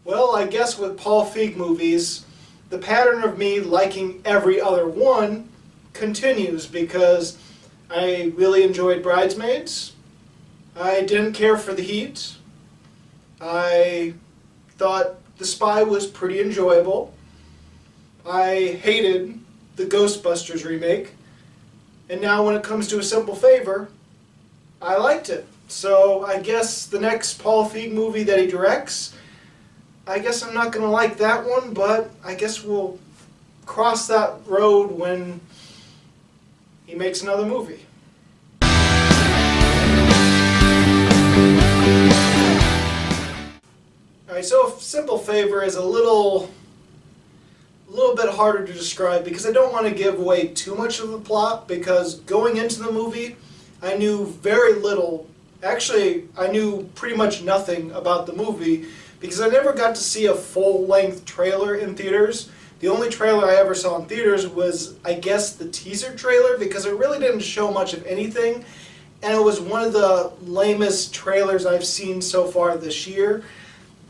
Well, I guess with Paul Feig movies, the pattern of me liking every other one continues because I really enjoyed Bridesmaids. I didn't care for The Heat. I thought The Spy was pretty enjoyable. I hated the Ghostbusters remake. And now when it comes to A Simple Favor, I liked it. So I guess the next Paul Feig movie that he directs, I guess I'm not going to like that one, but I guess we'll cross that road when he makes another movie. Alright, so A Simple Favor is a little bit harder to describe because I don't want to give away too much of the plot, because going into the movie I knew very little. Actually, I knew pretty much nothing about the movie because I never got to see a full-length trailer in theaters. The only trailer I ever saw in theaters was, I guess, the teaser trailer, because it really didn't show much of anything, and it was one of the lamest trailers I've seen so far this year.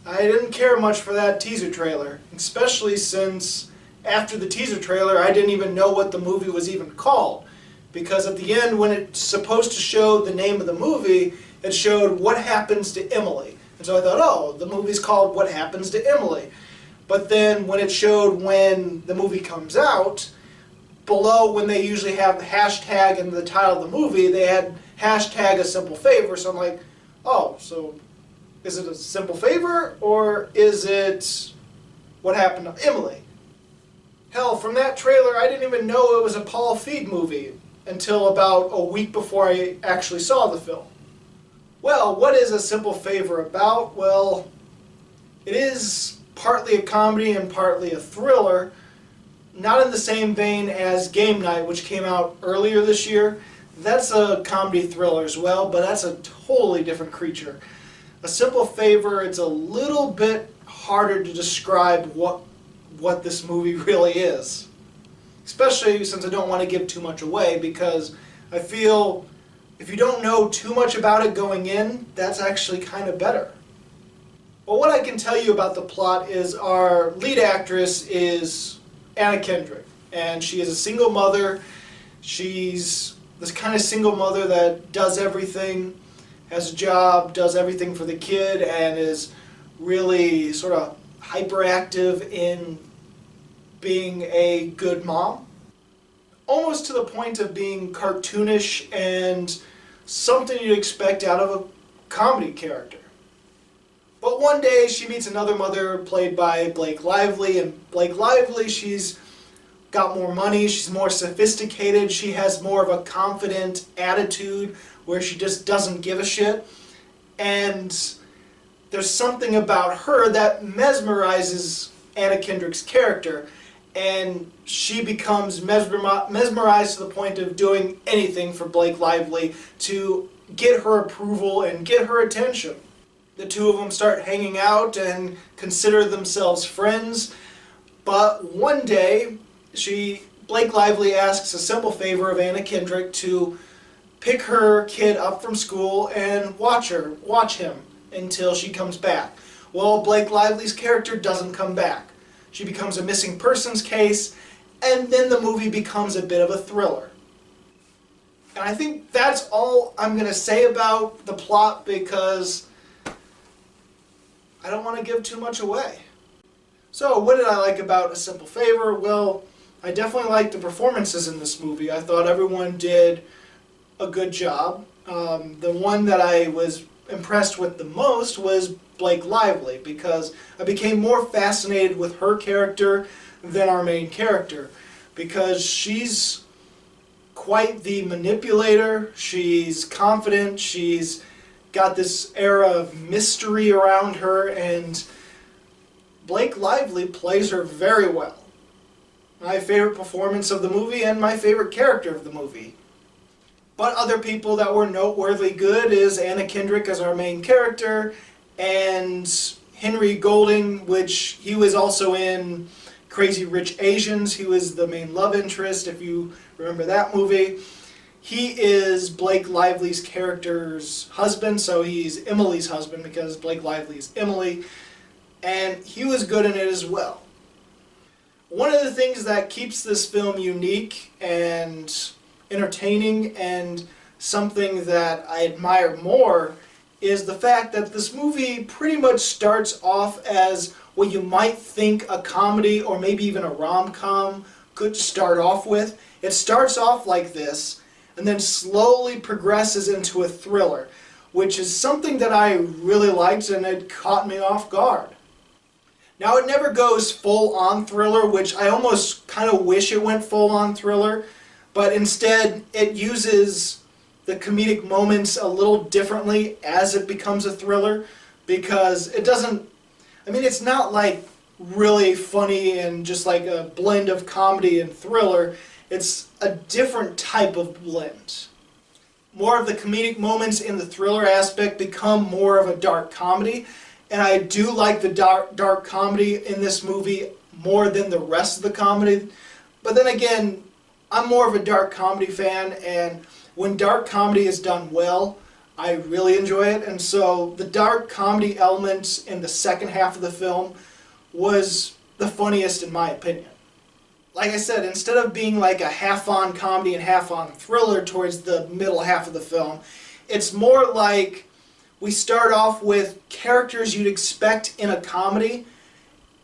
I didn't care much for that teaser trailer, especially since after the teaser trailer I didn't even know what the movie was even called, because at the end, when it's supposed to show the name of the movie, it showed What Happens to Emily. And so I thought, oh, the movie's called What Happens to Emily. But then when it showed when the movie comes out, below when they usually have the hashtag in the title of the movie, they had hashtag A Simple Favor. So I'm like, oh, so is it A Simple Favor or is it What Happened to Emily? Hell, from that trailer I didn't even know it was a Paul Feig movie until about a week before I actually saw the film. Well, what is A Simple Favor about? Well, it is partly a comedy and partly a thriller, not in the same vein as Game Night, which came out earlier this year. That's a comedy thriller as well, but that's a totally different creature. A Simple Favor, it's a little bit harder to describe what this movie really is. Especially since I don't want to give too much away, because I feel if you don't know too much about it going in, that's actually kind of better. But what I can tell you about the plot is our lead actress is Anna Kendrick, and she is a single mother. She's this kind of single mother that does everything, has a job, does everything for the kid, and is really sort of hyperactive in being a good mom. Almost to the point of being cartoonish and something you'd expect out of a comedy character. But one day she meets another mother played by Blake Lively, and Blake Lively, she's got more money, she's more sophisticated, she has more of a confident attitude where she just doesn't give a shit. And there's something about her that mesmerizes Anna Kendrick's character, and she becomes mesmerized to the point of doing anything for Blake Lively to get her approval and get her attention. The two of them start hanging out and consider themselves friends, but one day Blake Lively asks a simple favor of Anna Kendrick to pick her kid up from school and watch him until she comes back. Well, Blake Lively's character doesn't come back. She becomes a missing persons case, and then the movie becomes a bit of a thriller. And I think that's all I'm going to say about the plot, because I don't want to give too much away. So, what did I like about A Simple Favor? Well, I definitely liked the performances in this movie. I thought everyone did a good job. The one that I was impressed with the most was Blake Lively, because I became more fascinated with her character than our main character, because she's quite the manipulator, she's confident, she's got this air of mystery around her, and Blake Lively plays her very well. My favorite performance of the movie and my favorite character of the movie. But other people that were noteworthy good is Anna Kendrick as our main character, and Henry Golding, which he was also in Crazy Rich Asians. He was the main love interest, if you remember that movie. He is Blake Lively's character's husband, so he's Emily's husband because Blake Lively is Emily. and he was good in it as well. One of the things that keeps this film unique and entertaining and something that I admire more is the fact that this movie pretty much starts off as what you might think a comedy or maybe even a rom-com could start off with. It starts off like this and then slowly progresses into a thriller, which is something that I really liked and it caught me off guard. Now it never goes full-on thriller, which I almost kind of wish it went full-on thriller, but instead it uses the comedic moments a little differently as it becomes a thriller, because it doesn't, I mean, it's not like really funny and just like a blend of comedy and thriller. It's a different type of blend. More of the comedic moments in the thriller aspect become more of a dark comedy, and I do like the dark comedy in this movie more than the rest of the comedy. But then again, I'm more of a dark comedy fan, and when dark comedy is done well, I really enjoy it. And so the dark comedy elements in the second half of the film was the funniest in my opinion. Like I said, instead of being like a half-on comedy and half-on thriller towards the middle half of the film, it's more like we start off with characters you'd expect in a comedy,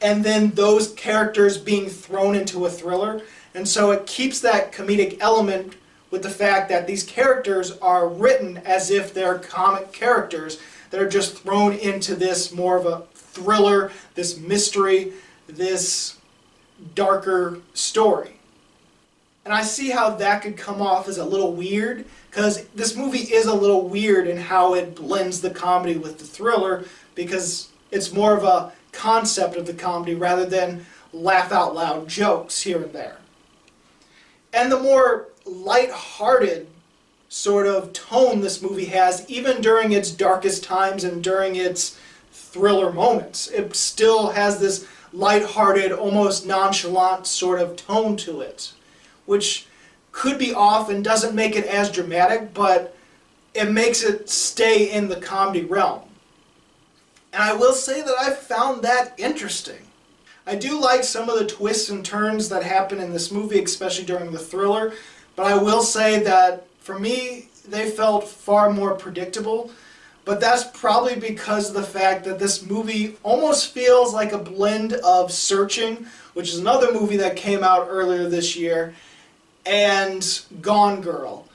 and then those characters being thrown into a thriller. And so it keeps that comedic element with the fact that these characters are written as if they're comic characters that are just thrown into this more of a thriller, this mystery, this darker story. And I see how that could come off as a little weird, because this movie is a little weird in how it blends the comedy with the thriller, because it's more of a concept of the comedy rather than laugh out loud jokes here and there. And the more light-hearted sort of tone this movie has, even during its darkest times and during its thriller moments, it still has this light-hearted, almost nonchalant sort of tone to it, which could be off and doesn't make it as dramatic, but it makes it stay in the comedy realm. And I will say that I found that interesting. I do like some of the twists and turns that happen in this movie, especially during the thriller, but I will say that for me, they felt far more predictable. But that's probably because of the fact that this movie almost feels like a blend of Searching, which is another movie that came out earlier this year, and Gone Girl,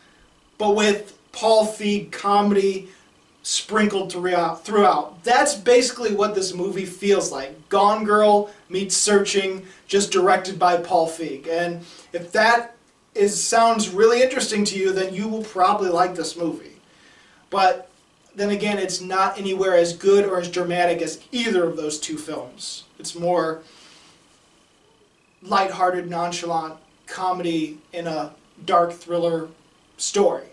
but with Paul Feig comedy sprinkled throughout. That's basically what this movie feels like. Gone Girl meets Searching, just directed by Paul Feig. And if that sounds really interesting to you, then you will probably like this movie. But then again, it's not anywhere as good or as dramatic as either of those two films. It's more lighthearted, nonchalant comedy in a dark thriller story.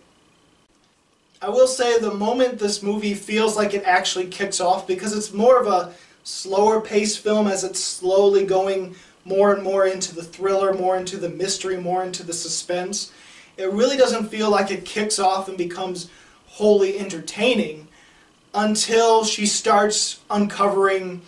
I will say the moment this movie feels like it actually kicks off, because it's more of a slower paced film as it's slowly going more and more into the thriller, more into the mystery, more into the suspense. It really doesn't feel like it kicks off and becomes wholly entertaining until she starts uncovering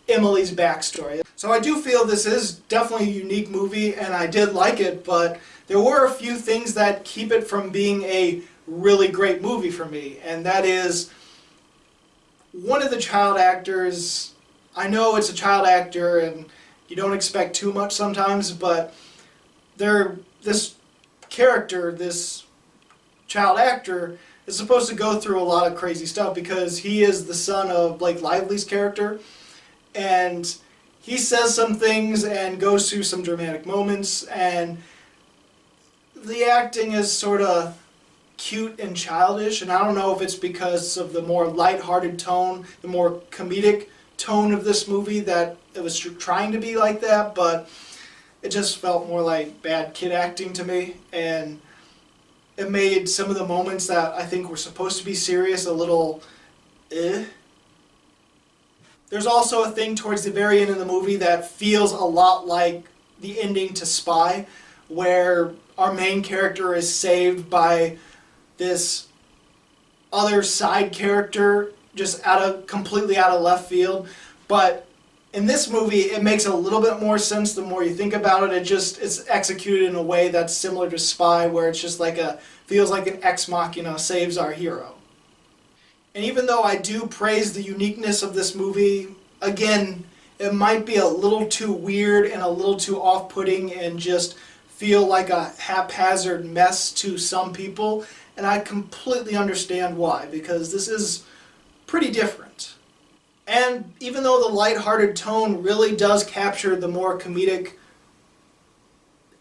Emily's backstory. So I do feel this is definitely a unique movie, and I did like it, but there were a few things that keep it from being a really great movie for me, and that is one of the child actors. I know it's a child actor and you don't expect too much sometimes, but this character, this child actor, is supposed to go through a lot of crazy stuff because he is the son of Blake Lively's character, and he says some things and goes through some dramatic moments, and the acting is sort of cute and childish, and I don't know if it's because of the more lighthearted tone, the more comedic tone of this movie, that it was trying to be like that, but it just felt more like bad kid acting to me, and it made some of the moments that I think were supposed to be serious a little eh. There's also a thing towards the very end of the movie that feels a lot like the ending to Spy, where our main character is saved by this other side character just completely out of left field, but In this movie, it makes a little bit more sense the more you think about it. It's executed in a way that's similar to Spy, where it's just like feels like an ex machina saves our hero. And even though I do praise the uniqueness of this movie, again, it might be a little too weird and a little too off-putting and just feel like a haphazard mess to some people. And I completely understand why, because this is pretty different. And even though the lighthearted tone really does capture the more comedic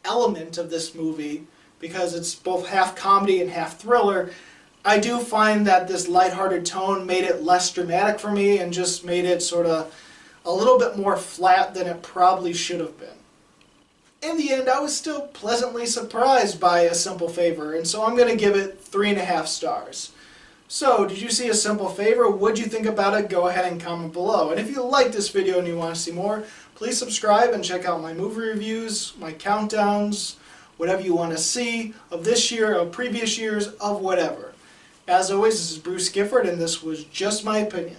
element of this movie, because it's both half comedy and half thriller, I do find that this lighthearted tone made it less dramatic for me and just made it sort of a little bit more flat than it probably should have been. In the end, I was still pleasantly surprised by A Simple Favor, and so I'm going to give it 3.5 stars. So, did you see A Simple Favor? What'd you think about it? Go ahead and comment below. And if you like this video and you want to see more, please subscribe and check out my movie reviews, my countdowns, whatever you want to see of this year, of previous years, of whatever. As always, this is Bruce Gifford, and this was Just My Opinion.